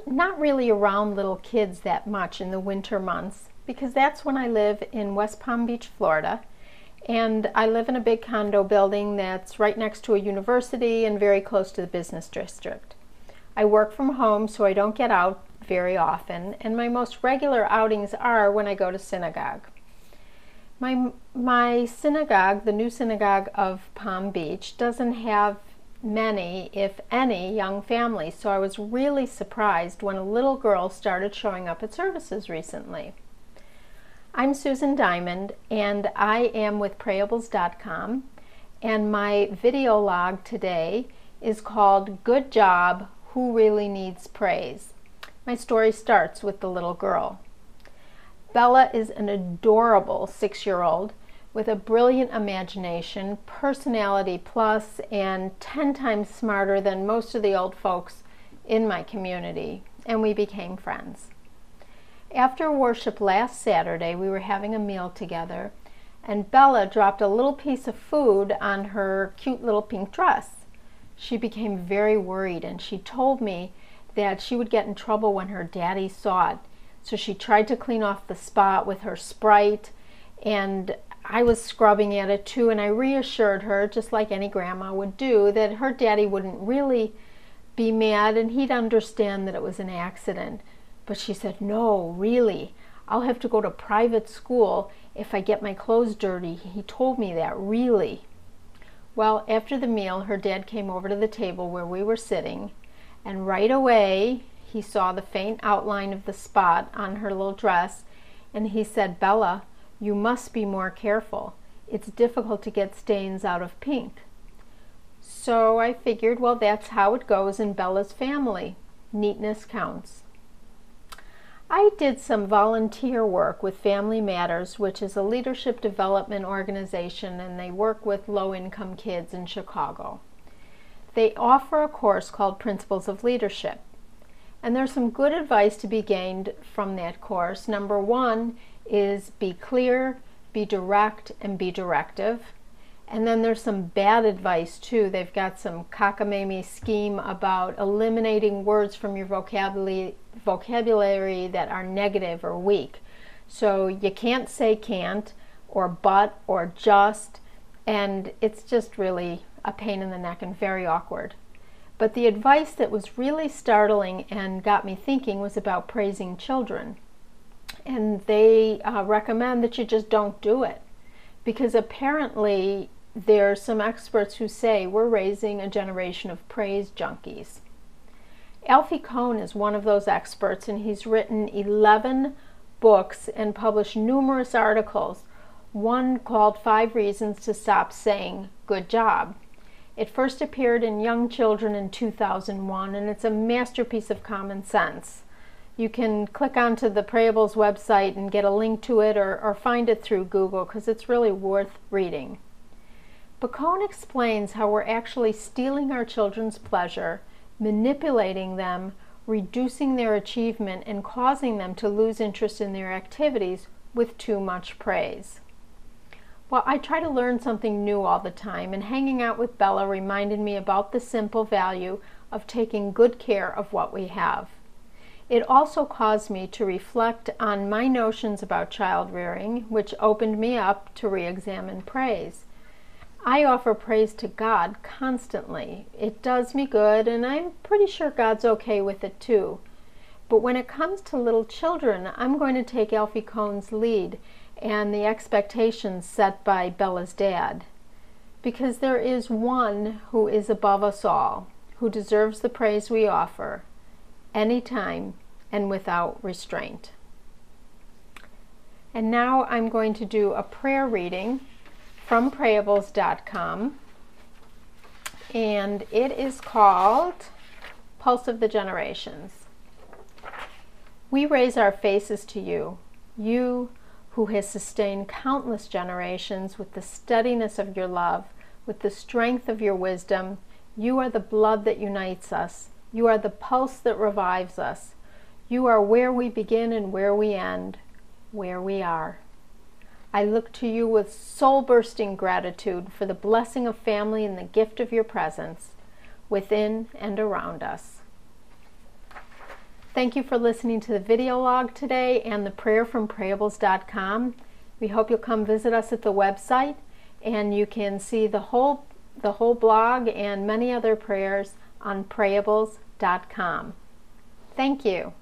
not really around little kids that much in the winter months because that's when I live in West Palm Beach, Florida. And I live in a big condo building that's right next to a university and very close to the business district. I work from home, so I don't get out very often, and my most regular outings are when I go to synagogue. My synagogue, the new synagogue of Palm Beach, doesn't have many, if any, young families, so I was really surprised when a little girl started showing up at services recently. I'm Susan Diamond, and I am with Prayables.com, and my video log today is called Good Job, Who Really Needs Praise? My story starts with the little girl. Bella is an adorable 6-year-old with a brilliant imagination, personality plus, and 10 times smarter than most of the old folks in my community, and we became friends. After worship last Saturday, we were having a meal together, and Bella dropped a little piece of food on her cute little pink dress. She became very worried, and she told me that she would get in trouble when her daddy saw it. So she tried to clean off the spot with her Sprite, and I was scrubbing at it too, and I reassured her, just like any grandma would do, that her daddy wouldn't really be mad and he'd understand that it was an accident. But she said, "No, really, I'll have to go to private school if I get my clothes dirty. He told me that, really." Well, after the meal, her dad came over to the table where we were sitting, and right away he saw the faint outline of the spot on her little dress, and he said, "Bella, you must be more careful. It's difficult to get stains out of pink." So I figured, well, that's how it goes in Bella's family. Neatness counts. I did some volunteer work with Family Matters, which is a leadership development organization, and they work with low-income kids in Chicago. They offer a course called Principles of Leadership. And there's some good advice to be gained from that course. Number one is be clear, be direct, and be directive. And then there's some bad advice too. They've got some cockamamie scheme about eliminating words from your vocabulary that are negative or weak. So you can't say can't, or but, or just, and it's just really a pain in the neck and very awkward. But the advice that was really startling and got me thinking was about praising children. And they recommend that you just don't do it. Because apparently there are some experts who say we're raising a generation of praise junkies. Alfie Kohn is one of those experts, and he's written 11 books and published numerous articles. One called 5 Reasons to Stop Saying Good Job. It first appeared in Young Children in 2001, and it's a masterpiece of common sense. You can click onto the Prayables website and get a link to it, or find it through Google, because it's really worth reading. Kohn explains how we're actually stealing our children's pleasure, manipulating them, reducing their achievement, and causing them to lose interest in their activities with too much praise. Well, I try to learn something new all the time, and hanging out with Bella reminded me about the simple value of taking good care of what we have. It also caused me to reflect on my notions about child rearing, which opened me up to re-examine praise. I offer praise to God constantly. It does me good, and I'm pretty sure God's okay with it too. But when it comes to little children, I'm going to take Alfie Kohn's lead and the expectations set by Bella's dad. Because there is one who is above us all, who deserves the praise we offer, anytime and without restraint. And now I'm going to do a prayer reading from Prayables.com, and it is called Pulse of the Generations. We raise our faces to you, you who has sustained countless generations with the steadiness of your love, with the strength of your wisdom. You are the blood that unites us. You are the pulse that revives us. You are where we begin and where we end, where we are. I look to you with soul-bursting gratitude for the blessing of family and the gift of your presence within and around us. Thank you for listening to the video log today and the prayer from Prayables.com. We hope you'll come visit us at the website, and you can see the whole blog and many other prayers on Prayables.com. Thank you.